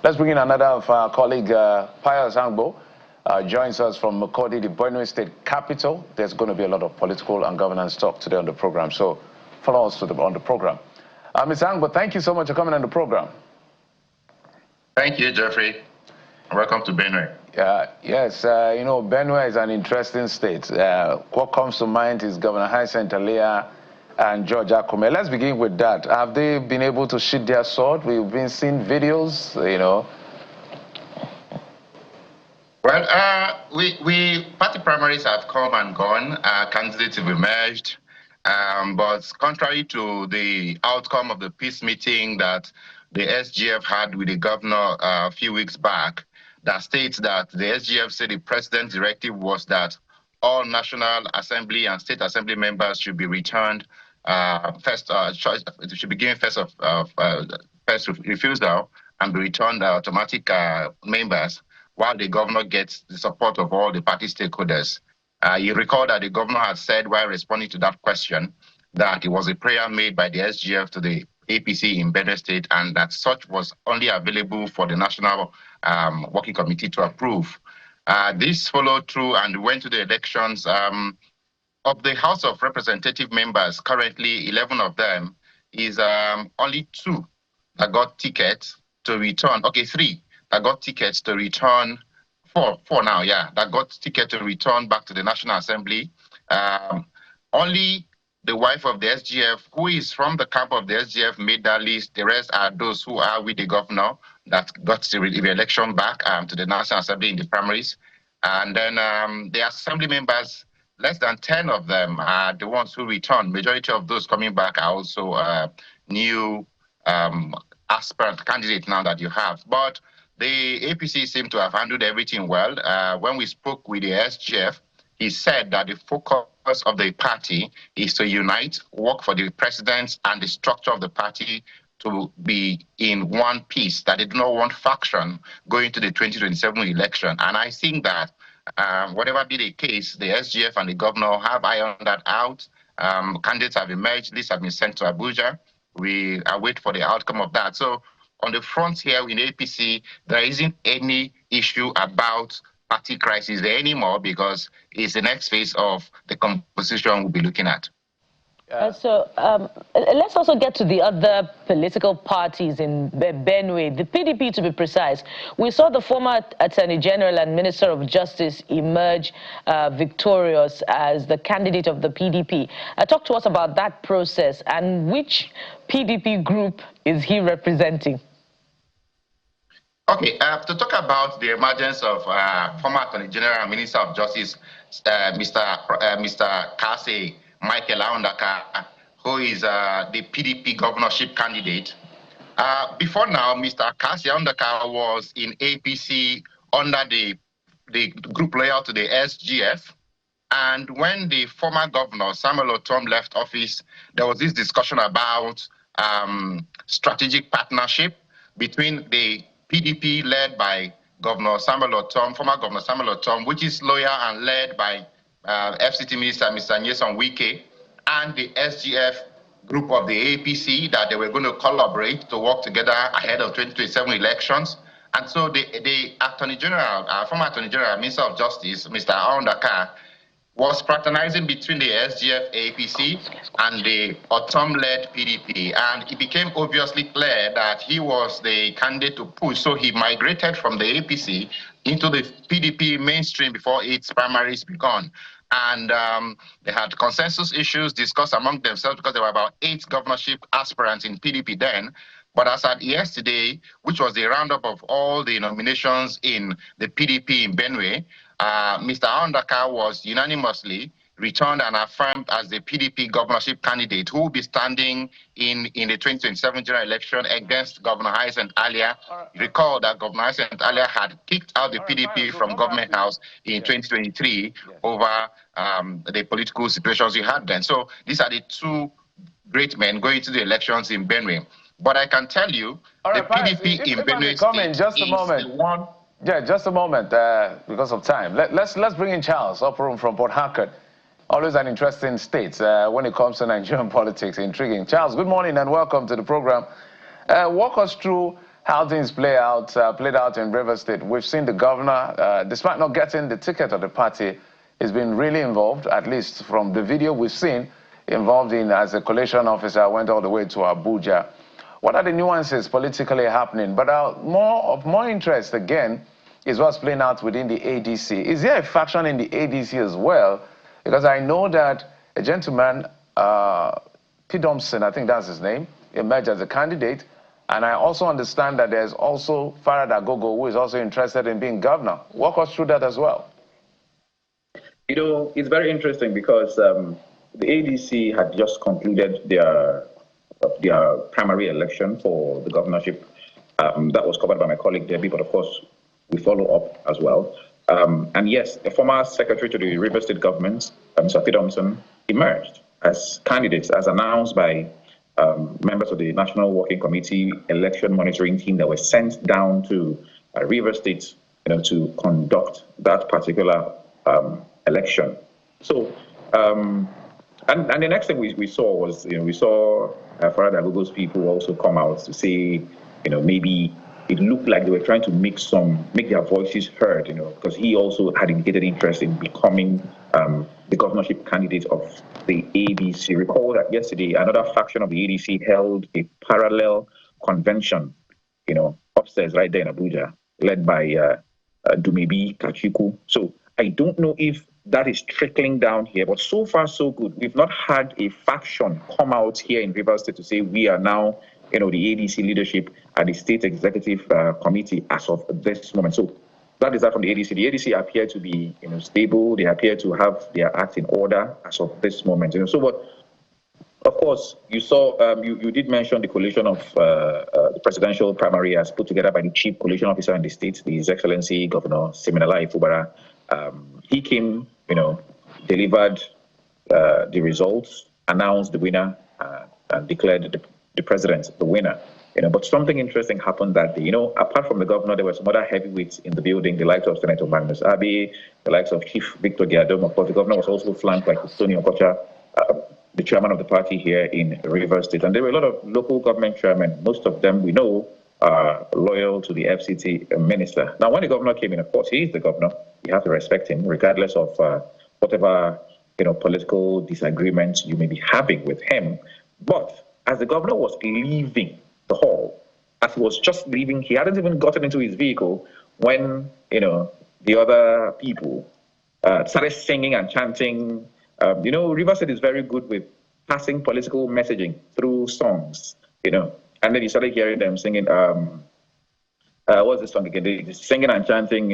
Let's bring in another of our colleague, Pius Angbo, joins us from Makodi, the Benue State capital. There's going to be a lot of political and governance talk today on the program, so follow us on the program. Mr. Angbo, thank you so much for coming on the program. Thank you, Jeffrey. Welcome to Benue. Yes, you know, Benue is an interesting state. What comes to mind is Governor Hyacinth Alia and George Akume. Let's begin with that. Have they been able to shoot their sword? We've been seeing videos, you know. Well, party primaries have come and gone. Candidates have emerged. But contrary to the outcome of the peace meeting that the SGF had with the governor a few weeks back, that states that the SGF said the president's directive was that all National Assembly and State Assembly members should be returned should be given first refusal and be returned automatic members, while the governor gets the support of all the party stakeholders. You recall that the governor had said while responding to that question that it was a prayer made by the SGF to the APC in Benue State, and that such was only available for the National Working Committee to approve. This followed through and went to the elections. Of the House of Representative members, currently 11 of them, is only 2 that got tickets to return. Okay, 3 that got tickets to return. 4 now, yeah, that got ticket to return back to the National Assembly. Only the wife of the SGF, who is from the camp of the SGF, made that list. The rest are those who are with the governor that got the election back to the National Assembly in the primaries. And then the Assembly members, less than 10 of them are the ones who returned. Majority of those coming back are also new aspirant candidates now that you have. But the APC seem to have handled everything well. When we spoke with the SGF, he said that the focus of the party is to unite, work for the president and the structure of the party to be in one piece, that they do not want faction going to the 2027 election. And I think that whatever be the case, the SGF and the governor have ironed that out. Candidates have emerged. Lists have been sent to Abuja. We await for the outcome of that. So on the front here in APC, there isn't any issue about party crisis there anymore, because it's the next phase of the composition we'll be looking at. Let's also get to the other political parties in Benue, the PDP to be precise. We saw the former Attorney General and Minister of Justice emerge victorious as the candidate of the PDP. Talk to us about that process and which PDP group is he representing? Okay, to talk about the emergence of former Attorney General and Minister of Justice, Mr. Kase Michael Aondaka, who is the PDP governorship candidate. Before now, Mr. Kase Aondaka was in APC under the group loyal to the SGF. And when the former governor, Samuel Otom, left office, there was this discussion about strategic partnership between the PDP led by Governor Samuel Otom, former Governor Samuel Otom, which is loyal and led by FCT Minister Mr. Nyesom Wike, and the SGF group of the APC, that they were going to collaborate to work together ahead of 2027 elections. And so the Attorney General, former Attorney General, Minister of Justice, Mr. Aondaka, was fraternizing between the SGF APC and the Otom-led PDP. And it became obviously clear that he was the candidate to push. So he migrated from the APC into the PDP mainstream before its primaries began. And they had consensus issues discussed among themselves, because there were about 8 governorship aspirants in PDP then. But as at yesterday, which was the roundup of all the nominations in the PDP in Benue, Mr. Aondaka was unanimously returned and affirmed as the PDP governorship candidate, who will be standing in the 2027 general election against Governor Hyacinth Alia. Recall that Governor Hyacinth Alia had kicked out the PDP from Government House in 2023 over the political situations we had then. So these are the 2 great men going to the elections in Benue. But I can tell you, the PDP in Benue State is the one. Yeah, just a moment, because of time. Let's bring in Charles Operum from Port Harcourt. Always an interesting state when it comes to Nigerian politics. Intriguing. Charles, good morning and welcome to the program. Walk us through how things played out in River State. We've seen the governor, despite not getting the ticket of the party, has been really involved, at least from the video we've seen, involved in as a collation officer, went all the way to Abuja. What are the nuances politically happening? But of more interest, again, is what's playing out within the ADC. Is there a faction in the ADC as well? Because I know that a gentleman, P. Thompson, I think that's his name, emerged as a candidate. And I also understand that there's also Farad Agogo, who is also interested in being governor. Walk us through that as well. You know, it's very interesting because the ADC had just concluded their primary election for the governorship. That was covered by my colleague Debbie, but of course, we follow up as well. And yes, the former secretary to the River State government, Mr. P. Thompson, emerged as candidates, as announced by members of the National Working Committee election monitoring team that were sent down to River State, to conduct that particular election. So, and the next thing we saw was, we saw Farad Agogo's people also come out to say, maybe it looked like they were trying to make their voices heard, because he also had indicated interest in becoming the governorship candidate of the ADC. Recall that yesterday, another faction of the ADC held a parallel convention, upstairs right there in Abuja, led by Dumebi Kachiku. So I don't know if that is trickling down here, but so far so good. We've not had a faction come out here in Rivers State to say we are now, the ADC leadership at the State Executive Committee as of this moment. So that is that from the ADC. The ADC appear to be, stable. They appear to have their act in order as of this moment. So what? Of course, you saw, you did mention the coalition of the presidential primary as put together by the chief coalition officer in the state, His Excellency Governor Siminalayi Fubara. He came, delivered the results, announced the winner, and declared the president the winner. But something interesting happened that day. Apart from the governor, there were some other heavyweights in the building, the likes of Senator Magnus Abe, the likes of Chief Victor Giadom. Of course, the governor was also flanked by Tony Okocha, the chairman of the party here in Rivers State. And there were a lot of local government chairmen. Most of them we know are loyal to the FCT minister. Now, when the governor came in, of course, he is the governor. You have to respect him, regardless of whatever political disagreements you may be having with him. But as the governor was leaving the hall, as he was just leaving, he hadn't even gotten into his vehicle when the other people started singing and chanting. Rivers State is very good with passing political messaging through songs, and then you started hearing them singing, what's the song again? They singing and chanting,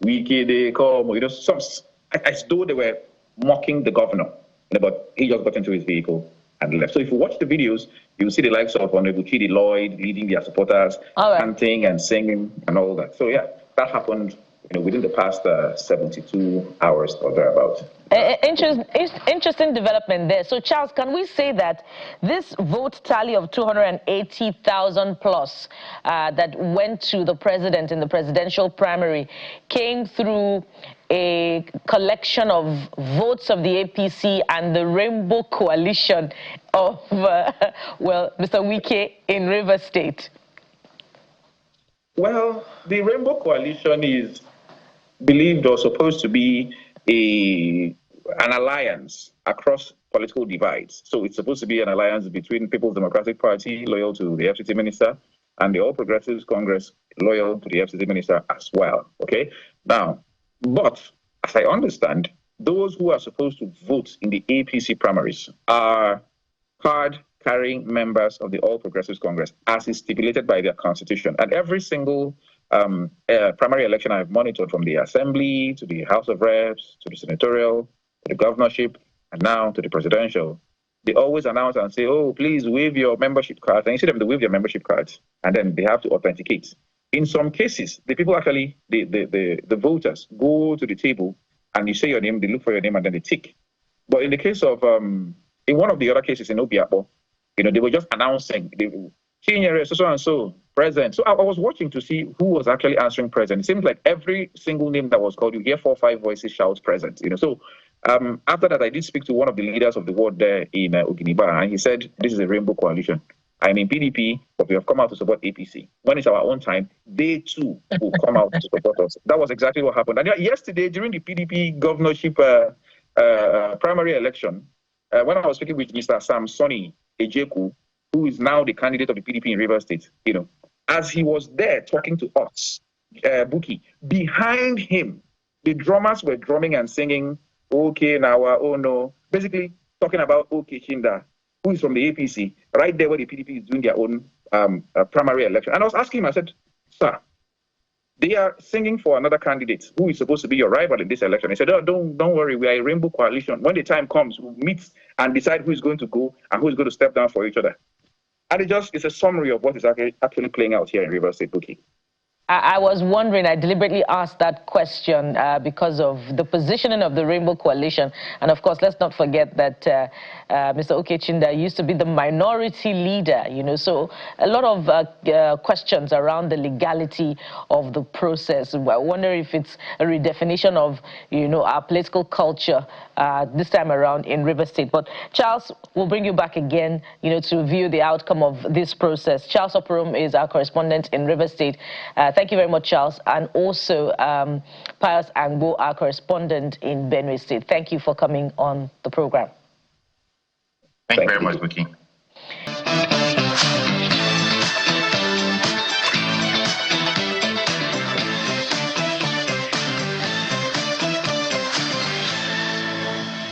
Wiki de Come, songs, as though they were mocking the governor, but he just got into his vehicle and left. So if you watch the videos, you'll see the likes of Honorable Chidi Lloyd leading their supporters, chanting and singing and all that. So yeah, that happened within the past 72 hours or thereabouts. Interesting development there. So, Charles, can we say that this vote tally of 280,000 plus that went to the president in the presidential primary came through a collection of votes of the APC and the Rainbow Coalition of, Mr. Wike in River State? Well, the Rainbow Coalition is believed or supposed to be an alliance across political divides. So it's supposed to be an alliance between People's Democratic Party, loyal to the FCT minister, and the All Progressives Congress, loyal to the FCT minister as well. Okay? Now, but as I understand, those who are supposed to vote in the APC primaries are card-carrying members of the All Progressives Congress, as is stipulated by their constitution. And every single primary election I've monitored, from the Assembly to the House of Reps to the Senatorial, to the governorship, and now to the presidential, they always announce and say, oh, please waive your membership cards. And you see them, they waive their membership cards, and then they have to authenticate. In some cases, the people actually, the voters, go to the table and you say your name, they look for your name, and then they tick. But in the case of, in one of the other cases in Obiapo, they were just announcing, so and so, present. So I was watching to see who was actually answering present. It seems like every single name that was called, you hear 4 or 5 voices shout present. So after that, I did speak to one of the leaders of the ward there in Oginiba, and he said, this is a Rainbow Coalition. I'm in PDP, but we have come out to support APC. When it's our own time, they too will come out to support us. That was exactly what happened. And yesterday, during the PDP governorship primary election, when I was speaking with Mr. Sam Sonny Ejeku, who is now the candidate of the PDP in Rivers State, as he was there talking to us, Buki, behind him, the drummers were drumming and singing, okay, now, oh no, basically talking about okay, Chinda, who is from the APC, right there where the PDP is doing their own primary election. And I was asking him, I said, sir, they are singing for another candidate who is supposed to be your rival in this election. He said, oh, don't worry, we are a rainbow coalition. When the time comes, we'll meet and decide who is going to go and who is going to step down for each other. And it's a summary of what is actually playing out here in Rivers State, Buki. I was wondering, I deliberately asked that question because of the positioning of the Rainbow Coalition. And of course, let's not forget that Mr. Okechinda used to be the minority leader, so a lot of questions around the legality of the process. I wonder if it's a redefinition of, our political culture this time around in Rivers State. But Charles, we'll bring you back again, to view the outcome of this process. Charles Operum is our correspondent in Rivers State. Thank you very much, Charles. And also Pius Angbo, our correspondent in Benue State. Thank you for coming on the program. Thank you very much, Buki.